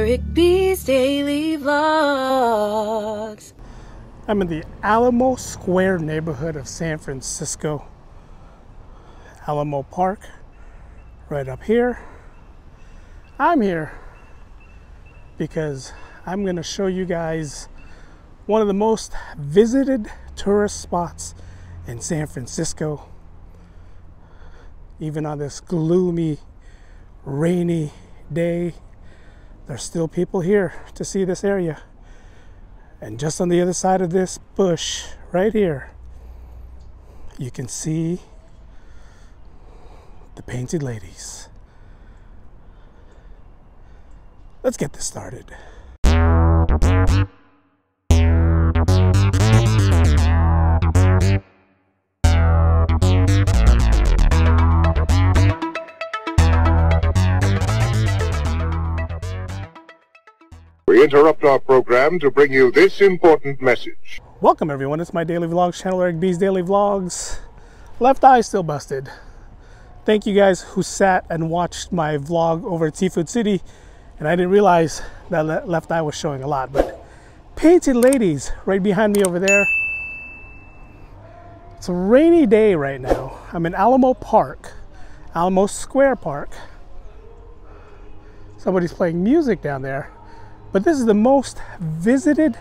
Eric B's Daily Vlogs. I'm in the Alamo Square neighborhood of San Francisco. Alamo Park, right up here. I'm here because I'm going to show you guys one of the most visited tourist spots in San Francisco. Even on this gloomy, rainy day, there's still people here to see this area. And just on the other side of this bush right here, you can see the painted ladies. Let's get this started. We interrupt our program to bring you this important message. Welcome everyone, it's my daily vlogs channel, Eric B's Daily Vlogs. Left eye still busted. Thank you guys who sat and watched my vlog over at Seafood City, and I didn't realize that left eye was showing a lot, but painted ladies right behind me over there. It's a rainy day right now. I'm in Alamo Park, Alamo Square Park. Somebody's playing music down there. But this is the most visited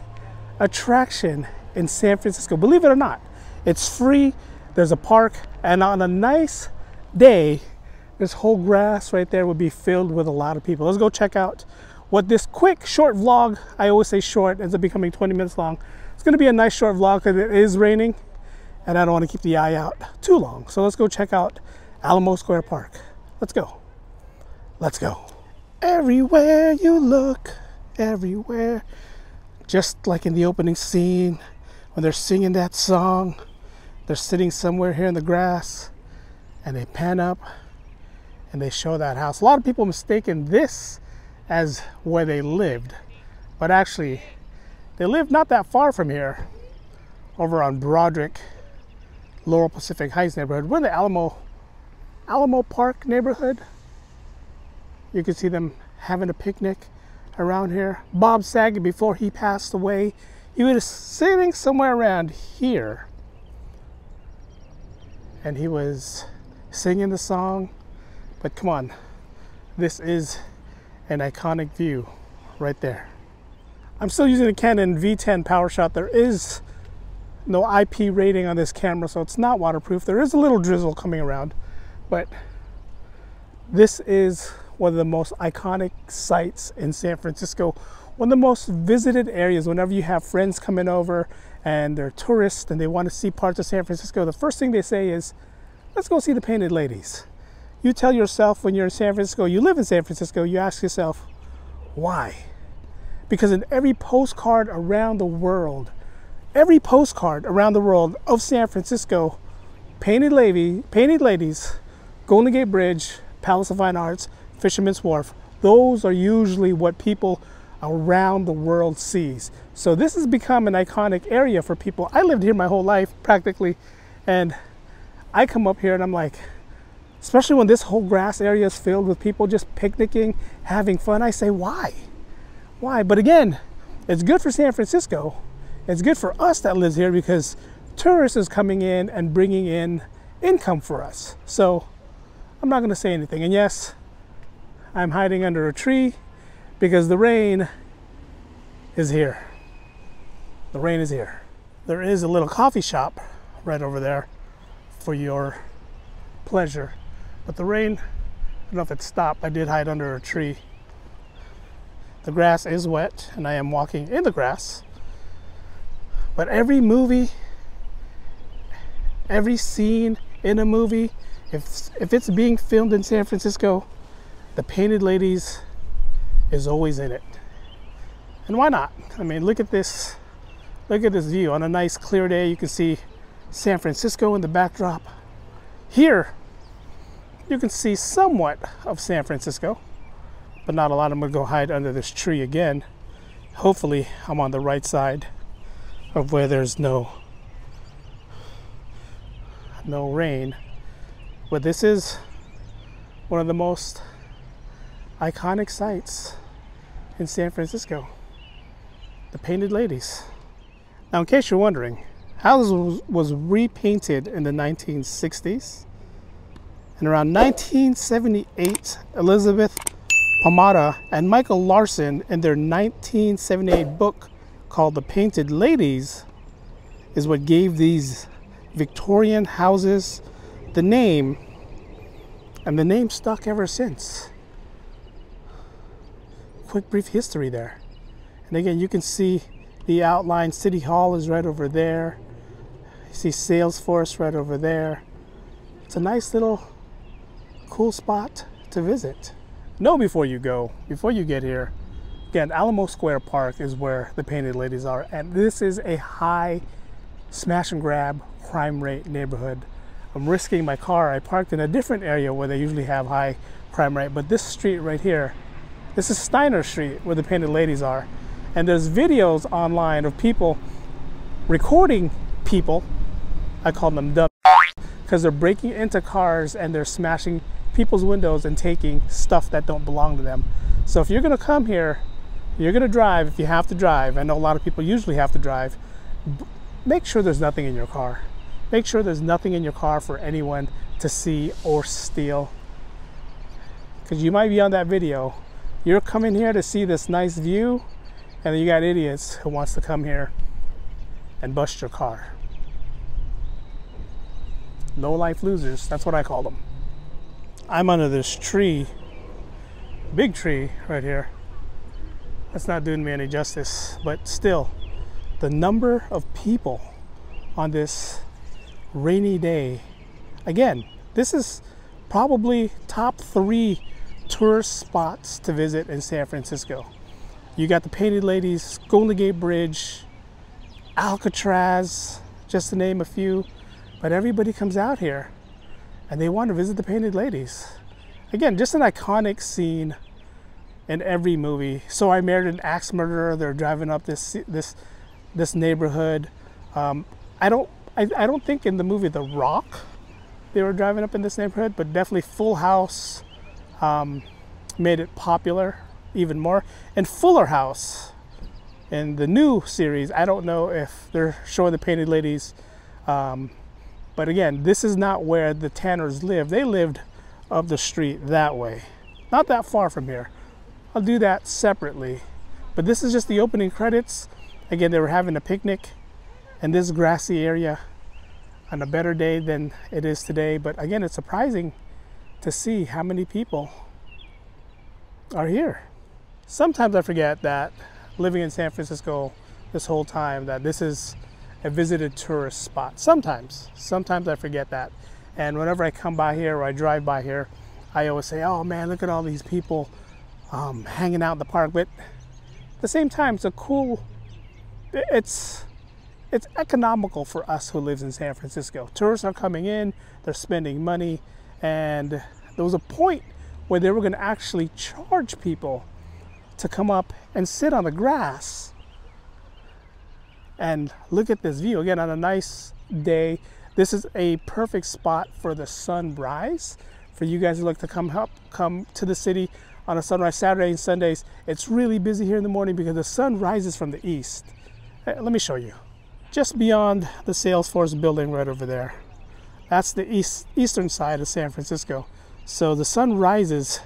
attraction in San Francisco. Believe it or not, it's free. There's a park, and on a nice day, this whole grass right there would be filled with a lot of people. Let's go check out what this quick, short vlog, I always say short, ends up becoming 20 minutes long. It's gonna be a nice short vlog because it is raining, and I don't wanna keep the eye out too long. So let's go check out Alamo Square Park. Let's go. Let's go. Everywhere you look, everywhere, just like in the opening scene when they're singing that song, they're sitting somewhere here in the grass and they pan up and they show that house. A lot of people mistaken this as where they lived, but actually they lived not that far from here, over on Broderick, Laurel Pacific Heights neighborhood. We're in the Alamo Park neighborhood. You can see them having a picnic around here. Bob Saget, before he passed away, he was sitting somewhere around here and he was singing the song. But come on, this is an iconic view right there. I'm still using a Canon V10 PowerShot. There is no IP rating on this camera, so it's not waterproof. There is a little drizzle coming around, but this is one of the most iconic sites in San Francisco, one of the most visited areas. Whenever you have friends coming over and they're tourists and they want to see parts of San Francisco, the first thing they say is, let's go see the painted ladies. You tell yourself when you're in San Francisco, you live in San Francisco, you ask yourself, why? Because in every postcard around the world of San Francisco, painted ladies, Golden Gate Bridge, Palace of Fine Arts, Fisherman's Wharf, those are usually what people around the world sees. So this has become an iconic area for people. I lived here my whole life practically, and I come up here and I'm like, especially when this whole grass area is filled with people just picnicking, having fun, I say, why? Why? But again, it's good for San Francisco. It's good for us that lives here because tourists is coming in and bringing in income for us. So I'm not going to say anything. And yes, I'm hiding under a tree because the rain is here. The rain is here. There is a little coffee shop right over there for your pleasure. But the rain, I don't know if it stopped. I did hide under a tree. The grass is wet and I am walking in the grass. But every movie, every scene in a movie, if it's being filmed in San Francisco, the painted ladies is always in it. And why not? I mean, look at this view. On a nice clear day, you can see San Francisco in the backdrop. Here, you can see somewhat of San Francisco, but not a lot. I'm gonna go hide under this tree again. Hopefully, I'm on the right side of where there's no rain. But this is one of the most iconic sites in San Francisco. The Painted Ladies. Now, in case you're wondering, house was repainted in the 1960s. And around 1978, Elizabeth Pomada and Michael Larson, in their 1978 book called The Painted Ladies, is what gave these Victorian houses the name, and the name stuck ever since. Quick brief history there. And again, you can see the outline. City Hall is right over there. You see Salesforce right over there. It's a nice little cool spot to visit. Know before you go, before you get here, again, Alamo Square Park is where the Painted Ladies are, and this is a high smash and grab crime rate neighborhood. I'm risking my car. I parked in a different area where they usually have high crime rate, but this street right here, this is Steiner Street where the Painted Ladies are, and there's videos online of people recording people. I call them dumb, because they're breaking into cars and they're smashing people's windows and taking stuff that don't belong to them. So if you're gonna come here, you're gonna drive, if you have to drive, I know a lot of people usually have to drive, make sure there's nothing in your car. Make sure there's nothing in your car for anyone to see or steal. Because you might be on that video, you're coming here to see this nice view, and then you got idiots who wants to come here and bust your car. No life losers, that's what I call them. I'm under this tree, big tree right here. That's not doing me any justice, but still, the number of people on this rainy day. Again, this is probably top 3 tourist spots to visit in San Francisco. You got the Painted Ladies, Golden Gate Bridge, Alcatraz, just to name a few, but everybody comes out here and they want to visit the Painted Ladies. Again, just an iconic scene in every movie. So I Married an Axe Murderer. They're driving up this neighborhood. I don't think in the movie The Rock they were driving up in this neighborhood, but definitely Full House made it popular even more. And Fuller House in the new series, I don't know if they're showing the Painted Ladies. But again, this is not where the Tanners lived. They lived up the street that way. Not that far from here. I'll do that separately. But this is just the opening credits. Again, they were having a picnic in this grassy area on a better day than it is today. But again, it's surprising to see how many people are here. Sometimes I forget that living in San Francisco this whole time, that this is a visited tourist spot. Sometimes I forget that. And whenever I come by here or I drive by here, I always say, oh man, look at all these people hanging out in the park. But at the same time, it's economical for us who lives in San Francisco. Tourists are coming in, they're spending money, and there was a point where they were going to actually charge people to come up and sit on the grass and look at this view. Again, on a nice day, this is a perfect spot for the sunrise. For you guys who like to come to the city on a sunrise. Saturday and Sundays, it's really busy here in the morning because the sun rises from the east. Let me show you. Just beyond the Salesforce building right over there. That's the eastern side of San Francisco. So the sun rises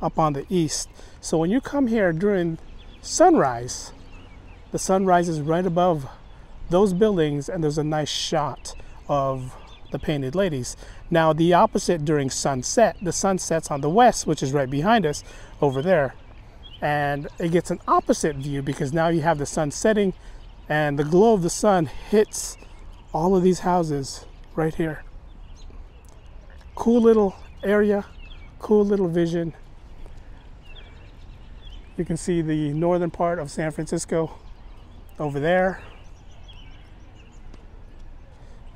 up on the east. So when you come here during sunrise, the sun rises right above those buildings, and there's a nice shot of the Painted Ladies. Now the opposite during sunset, the sun sets on the west, which is right behind us over there, and it gets an opposite view because now you have the sun setting and the glow of the sun hits all of these houses right here. Cool little area, cool little vision. You can see the northern part of San Francisco over there.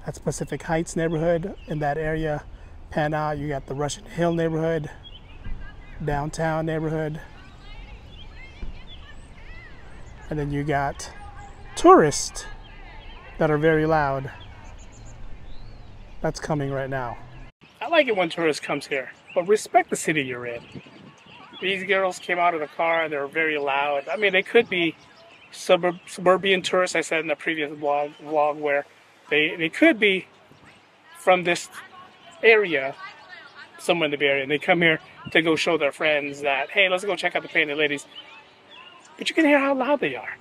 That's Pacific Heights neighborhood. In that area, pan out, you got the Russian Hill neighborhood, downtown neighborhood. And then you got tourists that are very loud. That's coming right now. I like it when tourists comes here, but respect the city you're in. These girls came out of the car and they were very loud. I mean, they could be suburban tourists. I said in the previous vlog where they could be from this area, somewhere in the Bay Area, and they come here to go show their friends that, hey, let's go check out the Painted Ladies. But you can hear how loud they are.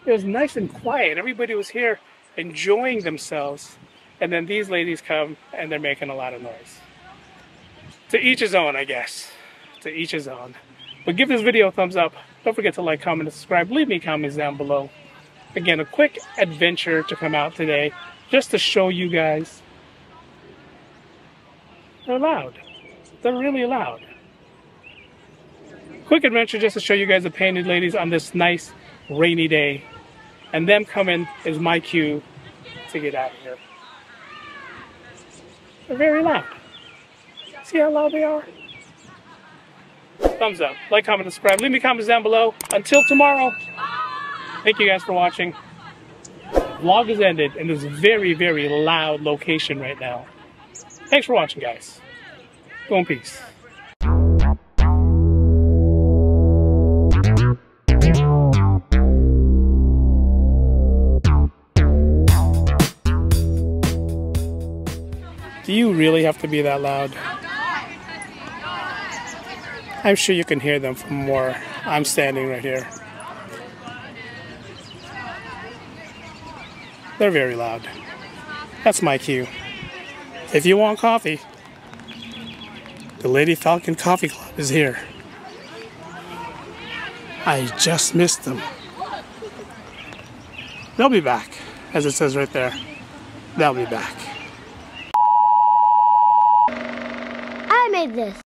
It was nice and quiet. Everybody was here enjoying themselves. And then these ladies come and they're making a lot of noise. To each his own, I guess. To each his own. But give this video a thumbs up. Don't forget to like, comment, and subscribe. Leave me comments down below. Again, a quick adventure to come out today just to show you guys. They're loud. They're really loud. Quick adventure just to show you guys the Painted Ladies on this nice rainy day. And them coming is my cue to get out of here. They're very loud. See how loud they are? Thumbs up, like, comment, subscribe. Leave me comments down below. Until tomorrow, thank you guys for watching. The vlog is ended in this very, very loud location right now. Thanks for watching, guys. Go in peace. Do you really have to be that loud? I'm sure you can hear them from where I'm standing right here. They're very loud. That's my cue. If you want coffee, the Lady Falcon Coffee Club is here. I just missed them. They'll be back, as it says right there. They'll be back. I made this.